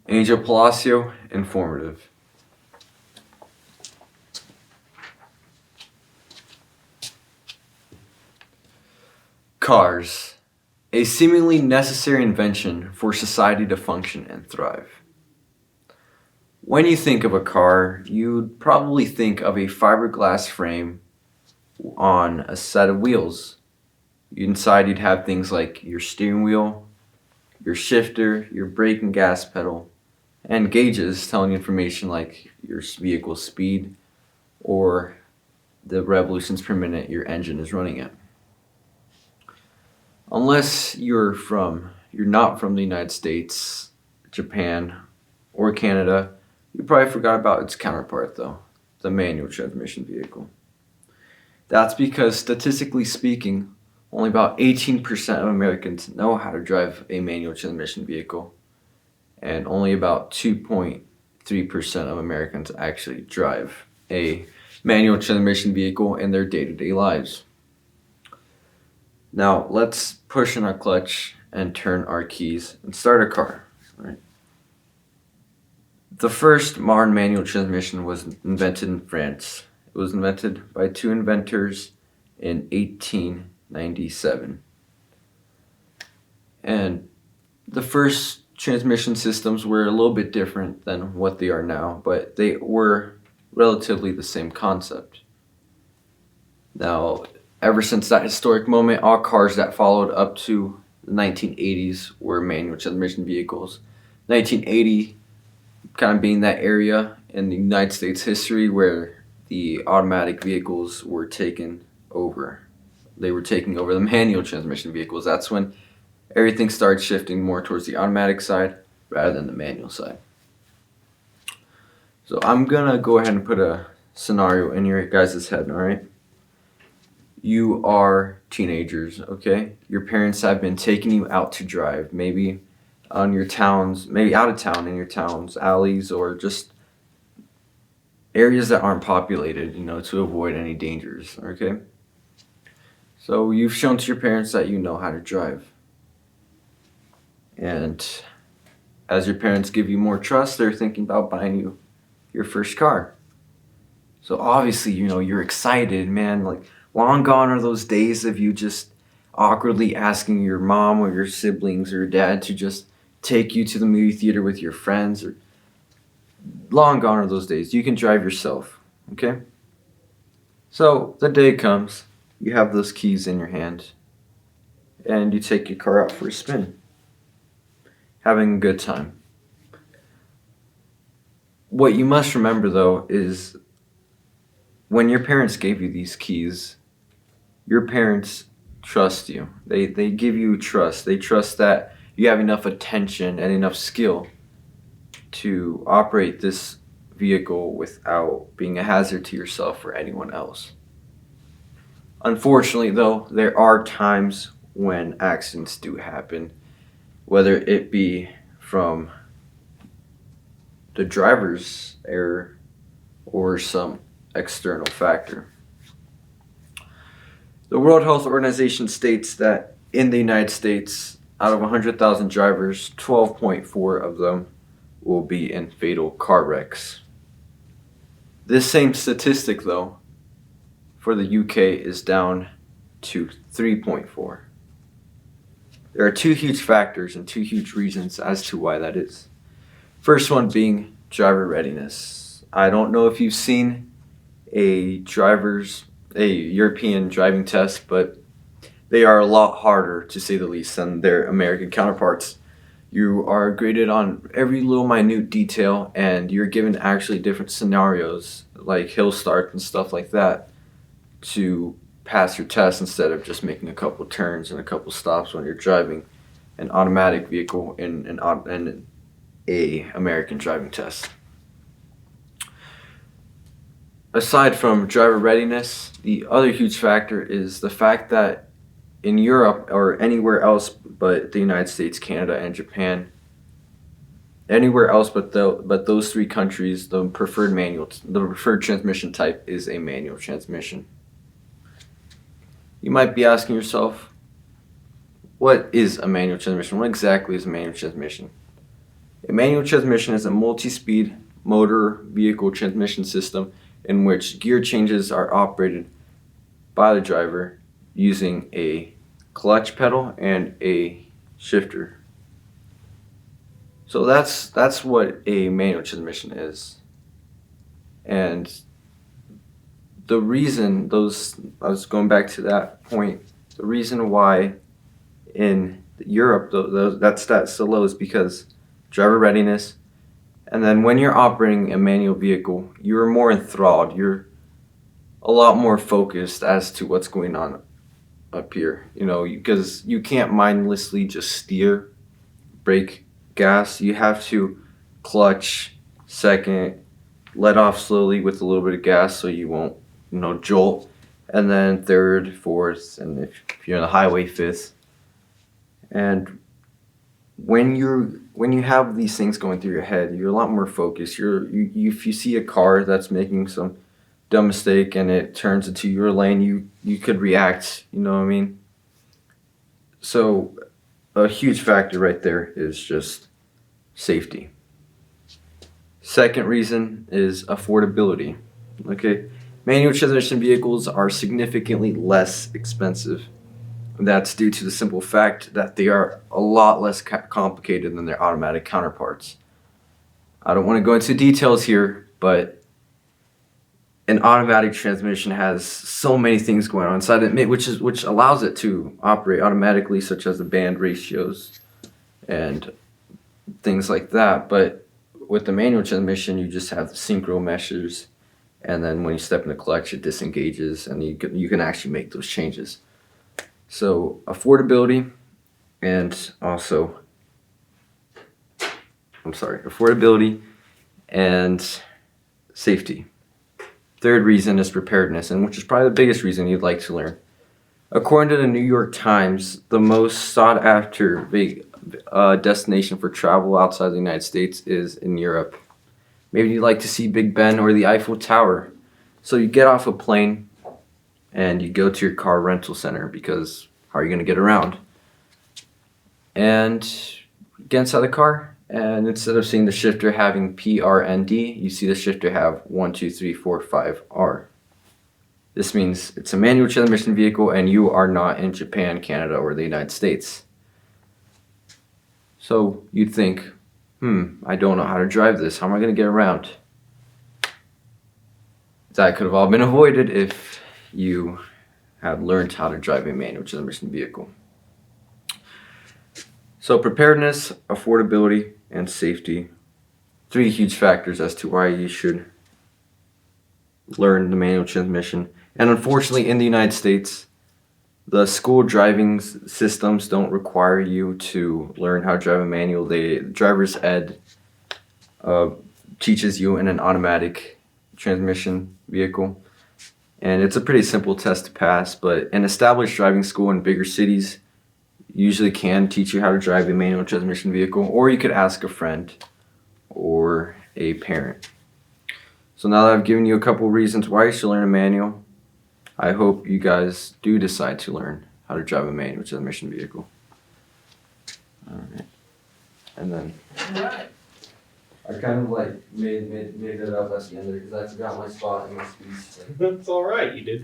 Angel Palacio, informative. Cars, a seemingly necessary invention for society to function and thrive. When you think of a car, you'd probably think of a fiberglass frame on a set of wheels. Inside, you'd have things like your steering wheel, your shifter, your brake and gas pedal, and gauges telling you information like your vehicle's speed or the revolutions per minute your engine is running at. Unless you're not from the United States, Japan, or Canada, you probably forgot about its counterpart though, the manual transmission vehicle. That's because statistically speaking, only about 18% of Americans know how to drive a manual transmission vehicle, and only about 2.3% of Americans actually drive a manual transmission vehicle in their day-to-day lives. Now, let's push in our clutch and turn our keys and start a car. Right? The first modern manual transmission was invented in France. It was invented by two inventors in 1897. And the first transmission systems were a little bit different than what they are now, but they were relatively the same concept. Now, ever since that historic moment, all cars that followed up to the 1980s were manual transmission vehicles. 1980 kind of being that area in the United States history where the automatic vehicles were taken over. They were taking over the manual transmission vehicles. That's when everything started shifting more towards the automatic side rather than the manual side. So I'm gonna go ahead and put a scenario in your guys' head, all right? You are teenagers, okay? Your parents have been taking you out to drive, maybe on your towns, maybe out of town in your towns, alleys, or just areas that aren't populated, to avoid any dangers, okay? So you've shown to your parents that you know how to drive. And as your parents give you more trust, they're thinking about buying you your first car. So obviously, you're excited, man. Like, long gone are those days of you just awkwardly asking your mom or your siblings or your dad to just take you to the movie theater with your friends. Or long gone are those days. You can drive yourself, okay? So the day comes, you have those keys in your hand, and you take your car out for a spin, having a good time. What you must remember, though, is when your parents gave you these keys, your parents trust you. They give you trust. They trust that you have enough attention and enough skill to operate this vehicle without being a hazard to yourself or anyone else. Unfortunately, though, there are times when accidents do happen, whether it be from the driver's error or some external factor. The World Health Organization states that in the United States, out of 100,000 drivers, 12.4 of them will be in fatal car wrecks. This same statistic, though, for the UK is down to 3.4. There are two huge factors and two huge reasons as to why that is. First one being driver readiness. I don't know if you've seen a European driving test, but they are a lot harder, to say the least, than their American counterparts. You are graded on every little minute detail, and you're given actually different scenarios, like hill starts and stuff like that, to pass your test instead of just making a couple turns and a couple stops when you're driving an automatic vehicle in a American driving test. Aside from driver readiness, the other huge factor is the fact that in Europe or anywhere else but the United States, Canada, and Japan, anywhere else but those three countries, the preferred transmission type is a manual transmission. You might be asking yourself, what is a manual transmission? What exactly is a manual transmission? A manual transmission is a multi-speed motor vehicle transmission system in which gear changes are operated by the driver using a clutch pedal and a shifter. So that's what a manual transmission is. And the reason I was going back to that point, the reason why in Europe that's so low is because driver readiness. And then when you're operating a manual vehicle, you're more enthralled. You're a lot more focused as to what's going on up here, because you can't mindlessly just steer, brake, gas. You have to clutch, second, let off slowly with a little bit of gas so you won't, jolt, and then third, fourth, and if you're on the highway, fifth. And when you have these things going through your head, you're a lot more focused. If you see a car that's making some dumb mistake and it turns into your lane, you could react. You know what I mean? So a huge factor right there is just safety. Second reason is affordability. Okay, manual transmission vehicles are significantly less expensive. That's due to the simple fact that they are a lot less complicated than their automatic counterparts. I don't want to go into details here, but an automatic transmission has so many things going on inside it, which allows it to operate automatically, such as the band ratios and things like that. But with the manual transmission, you just have the synchro meshes, and then when you step in the clutch, it disengages, and you can actually make those changes. So affordability and safety. Third reason is preparedness, and which is probably the biggest reason you'd like to learn. According to the New York Times, the most sought after destination for travel outside the United States is in Europe. Maybe you'd like to see Big Ben or the Eiffel Tower. So you get off a plane and you go to your car rental center, because how are you going to get around? And get inside the car, and instead of seeing the shifter having PRND, you see the shifter have 1, 2, 3, 4, 5R. This means it's a manual transmission vehicle and you are not in Japan, Canada, or the United States. So you'd think, I don't know how to drive this. How am I going to get around? That could have all been avoided if you had learned how to drive a manual transmission vehicle. So preparedness, affordability, and safety, 3 huge factors as to why you should learn the manual transmission. And unfortunately, in the United States, the school driving systems don't require you to learn how to drive a manual. The driver's ed teaches you in an automatic transmission vehicle. And it's a pretty simple test to pass, but an established driving school in bigger cities usually can teach you how to drive a manual transmission vehicle, or you could ask a friend or a parent. So now that I've given you a couple reasons why you should learn a manual, I hope you guys do decide to learn how to drive a manual transmission vehicle. All right. And then I kind of made it up at the end there because I forgot my spot in my speech. That's all right. You did